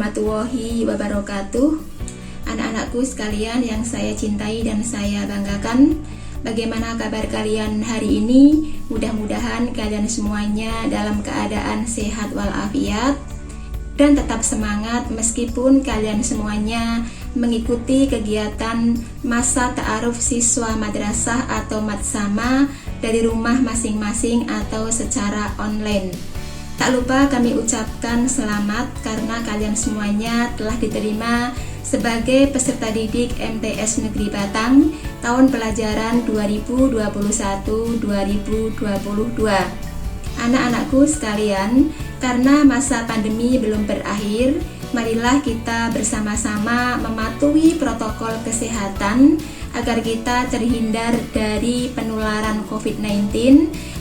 warahmatullahi wabarakatuh. Anak-anakku sekalian yang saya cintai dan saya banggakan, bagaimana kabar kalian hari ini? Mudah-mudahan kalian semuanya dalam keadaan sehat walafiat dan tetap semangat meskipun kalian semuanya mengikuti kegiatan masa ta'aruf siswa madrasah atau matsama dari rumah masing-masing atau secara online. Tak lupa kami ucapkan selamat karena kalian semuanya telah diterima sebagai peserta didik MTS Negeri Batang tahun pelajaran 2021-2022. Anak-anakku sekalian, karena masa pandemi belum berakhir, marilah kita bersama-sama mematuhi protokol kesehatan agar kita terhindar dari penularan COVID-19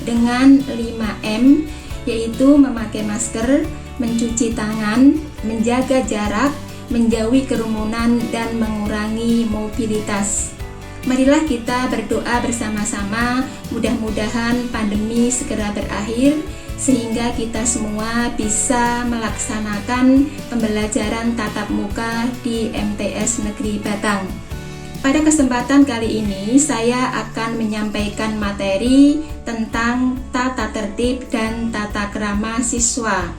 dengan 5M, yaitu memakai masker, mencuci tangan, menjaga jarak, menjauhi kerumunan, dan mengurangi mobilitas. Marilah kita berdoa bersama-sama, mudah-mudahan pandemi segera berakhir sehingga kita semua bisa melaksanakan pembelajaran tatap muka di MTS Negeri Batang. Pada kesempatan kali ini saya akan menyampaikan materi tentang tata tertib dan tata krama siswa.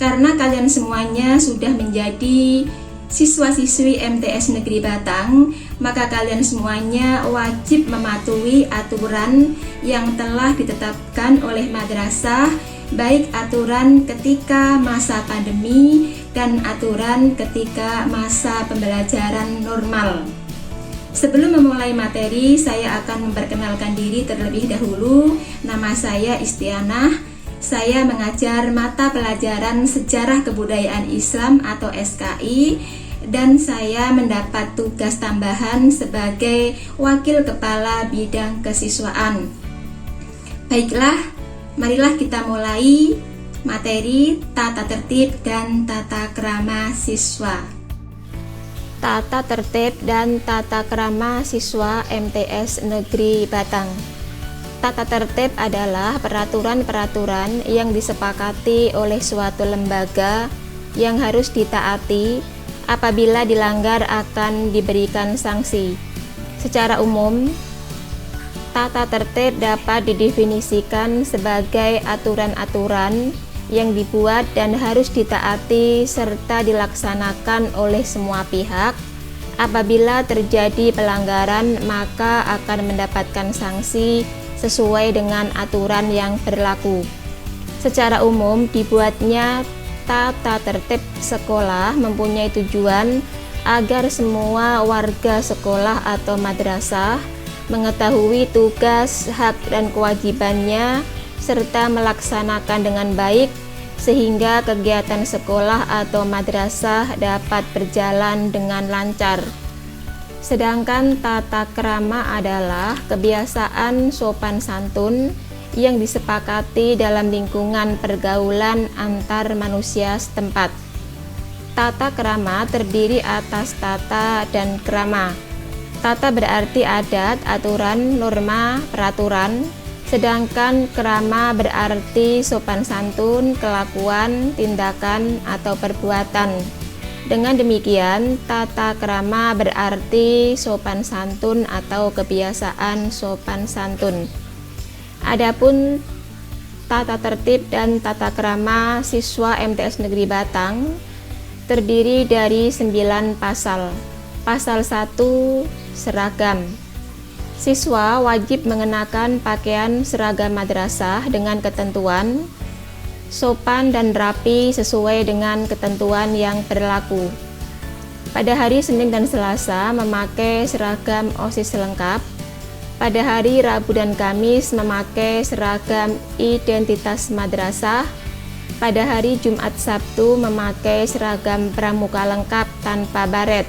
Karena kalian semuanya sudah menjadi siswa-siswi MTS Negeri Batang, maka kalian semuanya wajib mematuhi aturan yang telah ditetapkan oleh madrasah, baik aturan ketika masa pandemi dan aturan ketika masa pembelajaran normal. Sebelum memulai materi, saya akan memperkenalkan diri terlebih dahulu. Nama saya Istianah. Saya mengajar mata pelajaran Sejarah Kebudayaan Islam atau SKI, dan saya mendapat tugas tambahan sebagai Wakil Kepala Bidang Kesiswaan. Baiklah, marilah kita mulai materi tata tertib dan tata krama siswa. Tata tertib dan tata krama siswa MTS Negeri Batang. Tata tertib adalah peraturan-peraturan yang disepakati oleh suatu lembaga yang harus ditaati. Apabila dilanggar akan diberikan sanksi. Secara umum, tata tertib dapat didefinisikan sebagai aturan-aturan yang dibuat dan harus ditaati serta dilaksanakan oleh semua pihak. Apabila terjadi pelanggaran, maka akan mendapatkan sanksi sesuai dengan aturan yang berlaku. Secara umum, dibuatnya tata tertib sekolah mempunyai tujuan agar semua warga sekolah atau madrasah mengetahui tugas, hak, dan kewajibannya serta melaksanakan dengan baik sehingga kegiatan sekolah atau madrasah dapat berjalan dengan lancar. Sedangkan tata krama adalah kebiasaan sopan santun yang disepakati dalam lingkungan pergaulan antar manusia setempat. Tata krama terdiri atas tata dan krama. Tata berarti adat, aturan, norma, peraturan, sedangkan krama berarti sopan santun, kelakuan, tindakan, atau perbuatan. Dengan demikian, tata krama berarti sopan santun atau kebiasaan sopan santun. Adapun tata tertib dan tata krama siswa MTS Negeri Batang terdiri dari 9 pasal. Pasal 1, seragam. Siswa wajib mengenakan pakaian seragam madrasah dengan ketentuan sopan dan rapi sesuai dengan ketentuan yang berlaku. Pada hari Senin dan Selasa memakai seragam OSIS lengkap. Pada hari Rabu dan Kamis memakai seragam identitas madrasah. Pada hari Jumat Sabtu memakai seragam pramuka lengkap tanpa baret,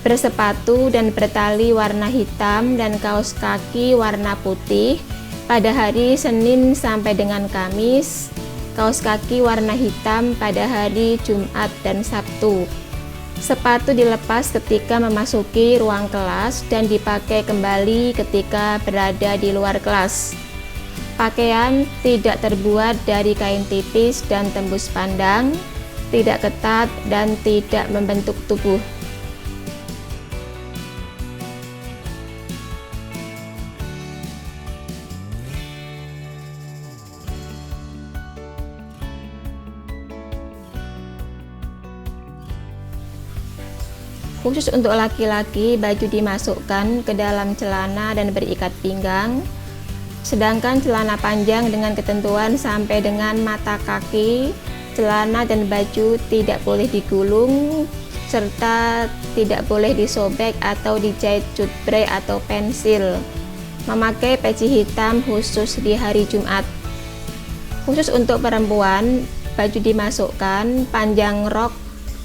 bersepatu dan bertali warna hitam dan kaos kaki warna putih. Pada hari Senin sampai dengan Kamis, kaos kaki warna hitam pada hari Jumat dan Sabtu. Sepatu dilepas ketika memasuki ruang kelas dan dipakai kembali ketika berada di luar kelas. Pakaian tidak terbuat dari kain tipis dan tembus pandang. tidak ketat, dan tidak membentuk tubuh. Khusus untuk laki-laki, baju dimasukkan ke dalam celana dan berikat pinggang, sedangkan celana panjang dengan ketentuan sampai dengan mata kaki. Celana dan baju tidak boleh digulung serta tidak boleh disobek atau dijahit cutbray atau pensil. Memakai peci hitam khusus di hari Jumat. Khusus untuk perempuan, baju dimasukkan panjang rok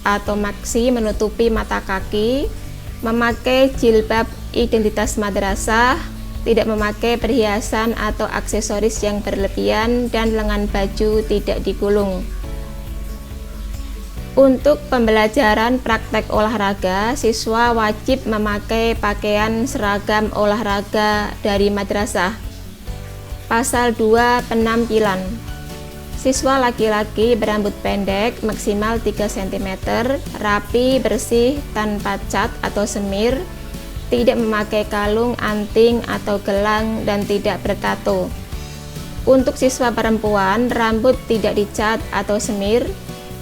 atau maksi menutupi mata kaki, memakai jilbab identitas madrasah, tidak memakai perhiasan atau aksesoris yang berlebihan, dan lengan baju tidak digulung. Untuk pembelajaran praktek olahraga, siswa wajib memakai pakaian seragam olahraga dari madrasah. Pasal 2 Penampilan. Siswa laki-laki berambut pendek maksimal 3 cm, rapi, bersih, tanpa cat atau semir, tidak memakai kalung, anting, atau gelang, dan tidak bertato. Untuk siswa perempuan, rambut tidak dicat atau semir,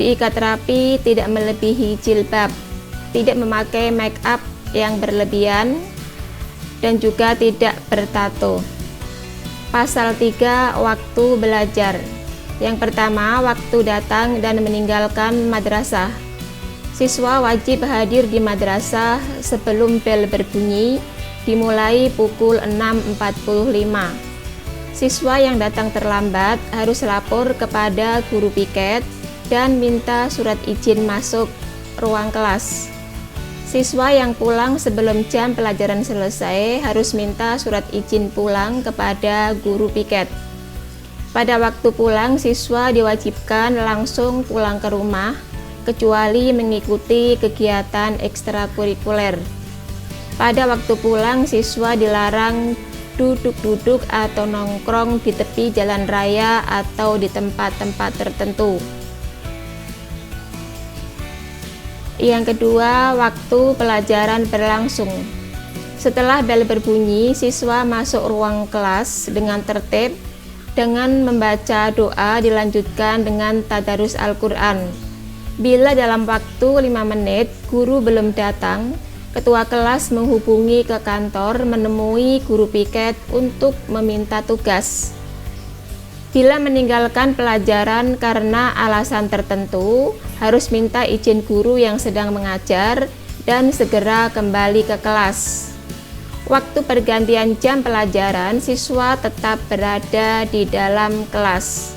diikat rapi, tidak melebihi jilbab, tidak memakai make up yang berlebihan, dan juga tidak bertato. Pasal 3 Waktu belajar. Yang pertama, waktu datang dan meninggalkan madrasah. Siswa wajib hadir di madrasah sebelum bel berbunyi, dimulai pukul 6.45. Siswa yang datang terlambat harus lapor kepada guru piket dan minta surat izin masuk ruang kelas. Siswa yang pulang sebelum jam pelajaran selesai harus minta surat izin pulang kepada guru piket. Pada waktu pulang, siswa diwajibkan langsung pulang ke rumah, kecuali mengikuti kegiatan ekstrakurikuler. Pada waktu pulang, siswa dilarang duduk-duduk atau nongkrong di tepi jalan raya atau di tempat-tempat tertentu. Yang kedua, waktu pelajaran berlangsung. Setelah bel berbunyi, siswa masuk ruang kelas dengan tertib. Dengan membaca doa, dilanjutkan dengan tadarus Al-Quran. Bila dalam waktu 5 menit guru belum datang, ketua kelas menghubungi ke kantor menemui guru piket untuk meminta tugas. Bila meninggalkan pelajaran karena alasan tertentu, harus minta izin guru yang sedang mengajar dan segera kembali ke kelas. Waktu pergantian jam pelajaran, siswa tetap berada di dalam kelas.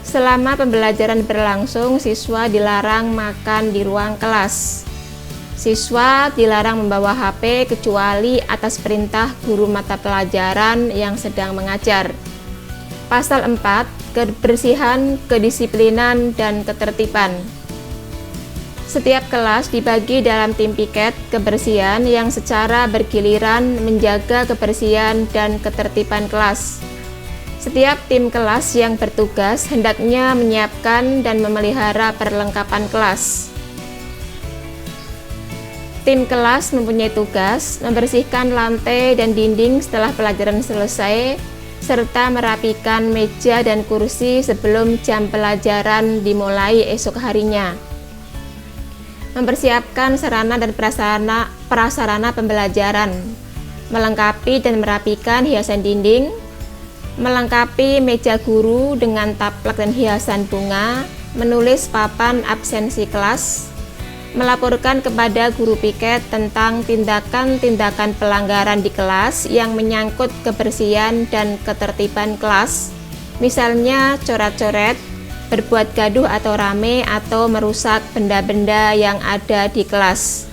Selama pembelajaran berlangsung, siswa dilarang makan di ruang kelas. Siswa dilarang membawa HP kecuali atas perintah guru mata pelajaran yang sedang mengajar. Pasal 4, kebersihan, kedisiplinan, dan ketertiban. Setiap kelas dibagi dalam tim piket kebersihan yang secara bergiliran menjaga kebersihan dan ketertiban kelas. Setiap tim kelas yang bertugas hendaknya menyiapkan dan memelihara perlengkapan kelas. Tim kelas mempunyai tugas membersihkan lantai dan dinding setelah pelajaran selesai, serta merapikan meja dan kursi sebelum jam pelajaran dimulai esok harinya. Mempersiapkan sarana dan prasarana pembelajaran, melengkapi dan merapikan hiasan dinding, melengkapi meja guru dengan taplak dan hiasan bunga, menulis papan absensi kelas, melaporkan kepada guru piket tentang tindakan-tindakan pelanggaran di kelas yang menyangkut kebersihan dan ketertiban kelas, misalnya coret-coret, berbuat gaduh atau rame, atau merusak benda-benda yang ada di kelas.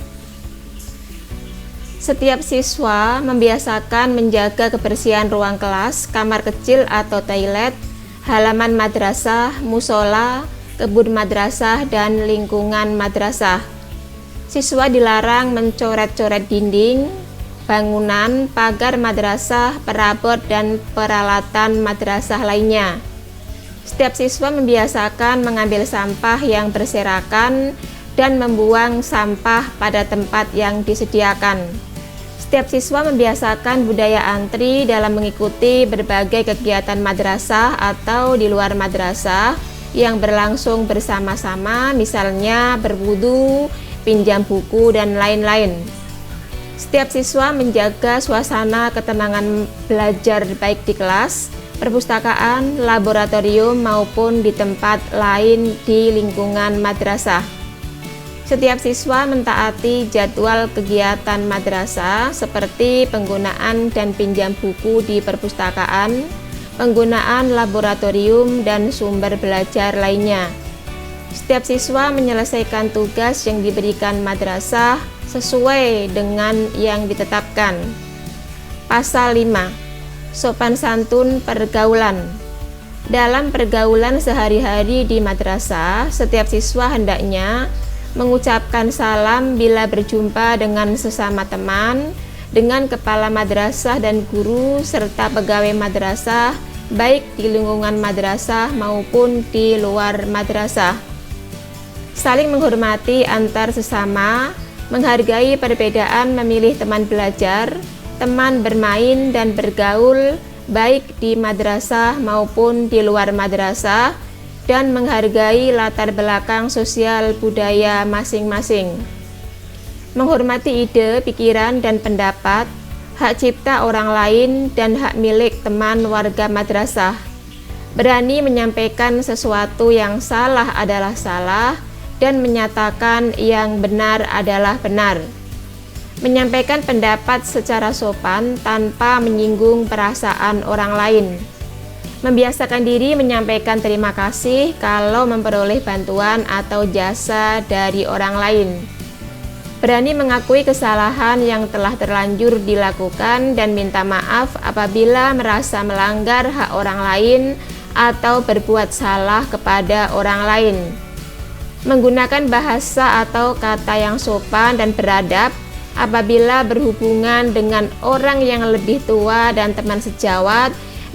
Setiap siswa membiasakan menjaga kebersihan ruang kelas, kamar kecil atau toilet, halaman madrasah, musola, kebun madrasah, dan lingkungan madrasah. Siswa dilarang mencoret-coret dinding, bangunan, pagar madrasah, perabot, dan peralatan madrasah lainnya. Setiap siswa membiasakan mengambil sampah yang berserakan dan membuang sampah pada tempat yang disediakan. Setiap siswa membiasakan budaya antri dalam mengikuti berbagai kegiatan madrasah atau di luar madrasah yang berlangsung bersama-sama, misalnya berwudu, pinjam buku, dan lain-lain. Setiap siswa menjaga suasana ketenangan belajar baik di kelas, perpustakaan, laboratorium, maupun di tempat lain di lingkungan madrasah. Setiap siswa mentaati jadwal kegiatan madrasah seperti penggunaan dan pinjam buku di perpustakaan, penggunaan laboratorium, dan sumber belajar lainnya. Setiap siswa menyelesaikan tugas yang diberikan madrasah sesuai dengan yang ditetapkan. Pasal 5. Sopan santun pergaulan. Dalam pergaulan sehari-hari di madrasah, setiap siswa hendaknya mengucapkan salam bila berjumpa dengan sesama teman, dengan kepala madrasah dan guru, serta pegawai madrasah, baik di lingkungan madrasah maupun di luar madrasah. Saling menghormati antar sesama, menghargai perbedaan memilih teman belajar, teman bermain dan bergaul, baik di madrasah maupun di luar madrasah, dan menghargai latar belakang sosial budaya masing-masing. Menghormati ide, pikiran, dan pendapat, hak cipta orang lain, dan hak milik teman warga madrasah. Berani menyampaikan sesuatu yang salah adalah salah, dan menyatakan yang benar adalah benar. Menyampaikan pendapat secara sopan tanpa menyinggung perasaan orang lain. Membiasakan diri menyampaikan terima kasih kalau memperoleh bantuan atau jasa dari orang lain. Berani mengakui kesalahan yang telah terlanjur dilakukan dan minta maaf apabila merasa melanggar hak orang lain atau berbuat salah kepada orang lain. Menggunakan bahasa atau kata yang sopan dan beradab apabila berhubungan dengan orang yang lebih tua dan teman sejawat,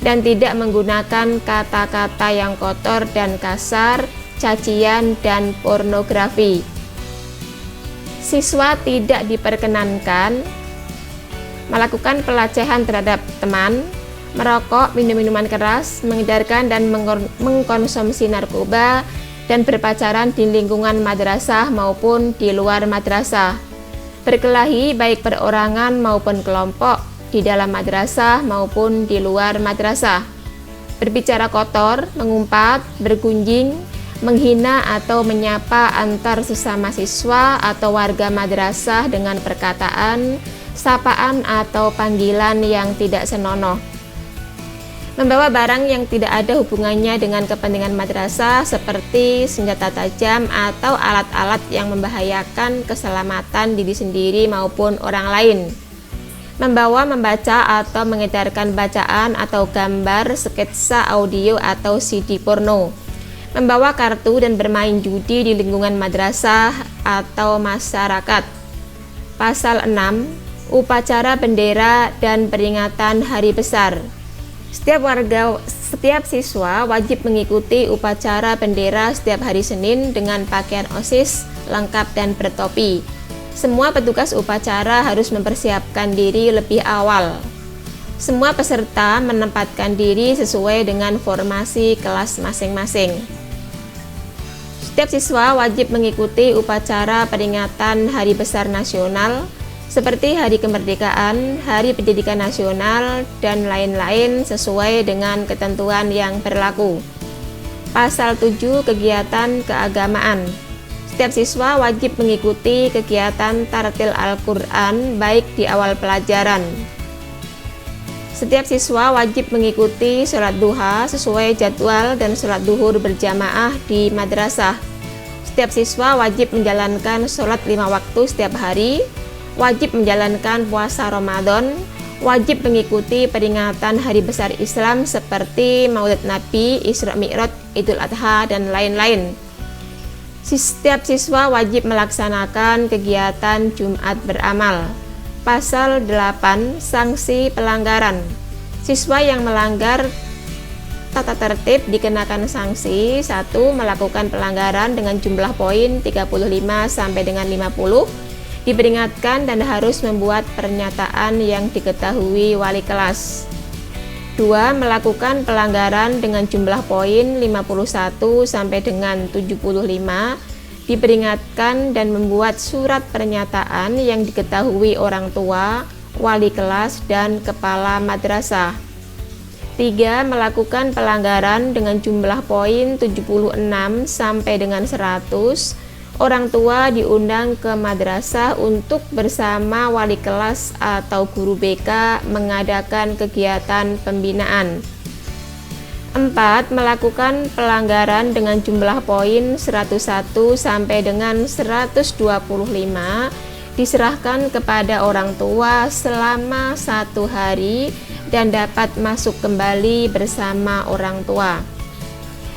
dan tidak menggunakan kata-kata yang kotor dan kasar, cacian, dan pornografi. Siswa tidak diperkenankan melakukan pelecehan terhadap teman, merokok, minum minuman keras, mengedarkan dan mengkonsumsi narkoba, dan berpacaran di lingkungan madrasah maupun di luar madrasah. Berkelahi baik perorangan maupun kelompok, di dalam madrasah maupun di luar madrasah. Berbicara kotor, mengumpat, bergunjing, menghina atau menyapa antar sesama siswa atau warga madrasah dengan perkataan, sapaan atau panggilan yang tidak senonoh. Membawa barang yang tidak ada hubungannya dengan kepentingan madrasah seperti senjata tajam atau alat-alat yang membahayakan keselamatan diri sendiri maupun orang lain. Membawa, membaca, atau mengedarkan bacaan atau gambar, sketsa audio atau CD porno. Membawa kartu dan bermain judi di lingkungan madrasah atau masyarakat. Pasal 6. Upacara bendera dan peringatan hari besar. Setiap siswa wajib mengikuti upacara bendera setiap hari Senin dengan pakaian OSIS lengkap dan bertopi. Semua petugas upacara harus mempersiapkan diri lebih awal. Semua peserta menempatkan diri sesuai dengan formasi kelas masing-masing. Setiap siswa wajib mengikuti upacara peringatan Hari Besar Nasional seperti Hari Kemerdekaan, Hari Pendidikan Nasional, dan lain-lain sesuai dengan ketentuan yang berlaku. Pasal 7. Kegiatan keagamaan. Setiap siswa wajib mengikuti kegiatan tartil Al-Quran baik di awal pelajaran. Setiap siswa wajib mengikuti sholat duha sesuai jadwal dan sholat duhur berjamaah di madrasah. Setiap siswa wajib menjalankan sholat 5 waktu setiap hari, wajib menjalankan puasa Ramadan, wajib mengikuti peringatan hari besar Islam seperti Maulid Nabi, Isra Mi'raj, Idul Adha, dan lain-lain. Setiap siswa wajib melaksanakan kegiatan Jumat beramal. Pasal 8. Sanksi pelanggaran. Siswa yang melanggar tata tertib dikenakan sanksi. 1. Melakukan pelanggaran dengan jumlah poin 35 sampai dengan 50, diperingatkan dan harus membuat pernyataan yang diketahui wali kelas. 2. Melakukan pelanggaran dengan jumlah poin 51 sampai dengan 75, diperingatkan dan membuat surat pernyataan yang diketahui orang tua, wali kelas, dan kepala madrasah. 3. Melakukan pelanggaran dengan jumlah poin 76 sampai dengan 100, orang tua diundang ke madrasah untuk bersama wali kelas atau guru BK mengadakan kegiatan pembinaan. 4. Melakukan pelanggaran dengan jumlah poin 101 sampai dengan 125, diserahkan kepada orang tua selama 1 hari dan dapat masuk kembali bersama orang tua.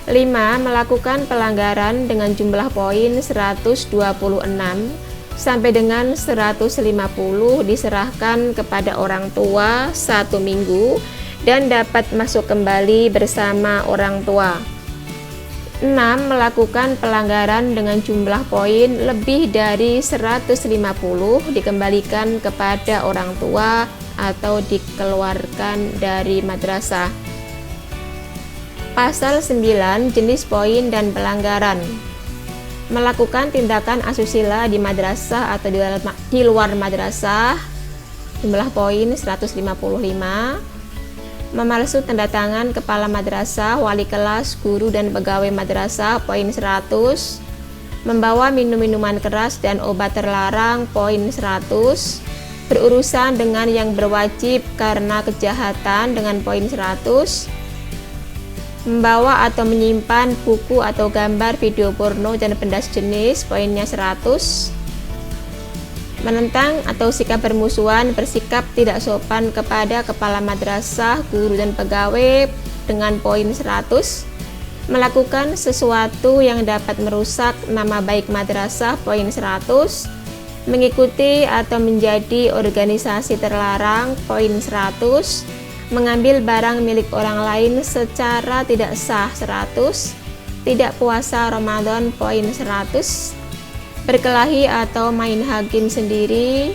5. Melakukan pelanggaran dengan jumlah poin 126 sampai dengan 150, diserahkan kepada orang tua 1 minggu dan dapat masuk kembali bersama orang tua. 6. Melakukan pelanggaran dengan jumlah poin lebih dari 150, dikembalikan kepada orang tua atau dikeluarkan dari madrasah. Pasal 9. Jenis poin dan pelanggaran. Melakukan tindakan asusila di madrasah atau di luar madrasah, jumlah poin 155. Memalsu tanda tangan kepala madrasah, wali kelas, guru, dan pegawai madrasah, poin 100. Membawa minum-minuman keras dan obat terlarang, poin 100. Berurusan dengan yang berwajib karena kejahatan, dengan poin 100. Membawa atau menyimpan buku atau gambar video porno dan benda sejenis, poinnya 100. Menentang atau sikap bermusuhan, bersikap tidak sopan kepada kepala madrasah, guru, dan pegawai, dengan poin 100. Melakukan sesuatu yang dapat merusak nama baik madrasah, poin 100. Mengikuti atau menjadi organisasi terlarang, poin 100. Mengambil barang milik orang lain secara tidak sah, 100. Tidak puasa Ramadan, poin 100. Berkelahi atau main hakim sendiri,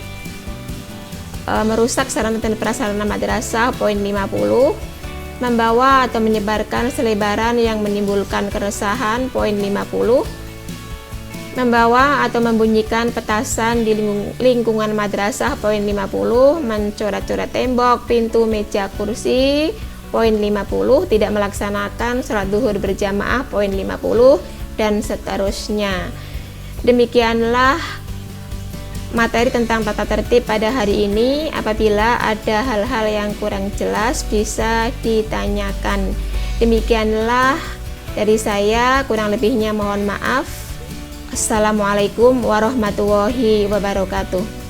merusak sarana dan prasarana madrasah, poin 50. Membawa atau menyebarkan selebaran yang menimbulkan keresahan, poin 50. Membawa atau membunyikan petasan di lingkungan madrasah, poin 50. Mencoret-coret tembok, pintu, meja, kursi, poin 50. Tidak melaksanakan sholat duhur berjamaah, poin 50, dan seterusnya. Demikianlah materi tentang tata tertib pada hari ini. Apabila ada hal-hal yang kurang jelas bisa ditanyakan. Demikianlah dari saya, kurang lebihnya mohon maaf. Assalamualaikum warahmatullahi wabarakatuh.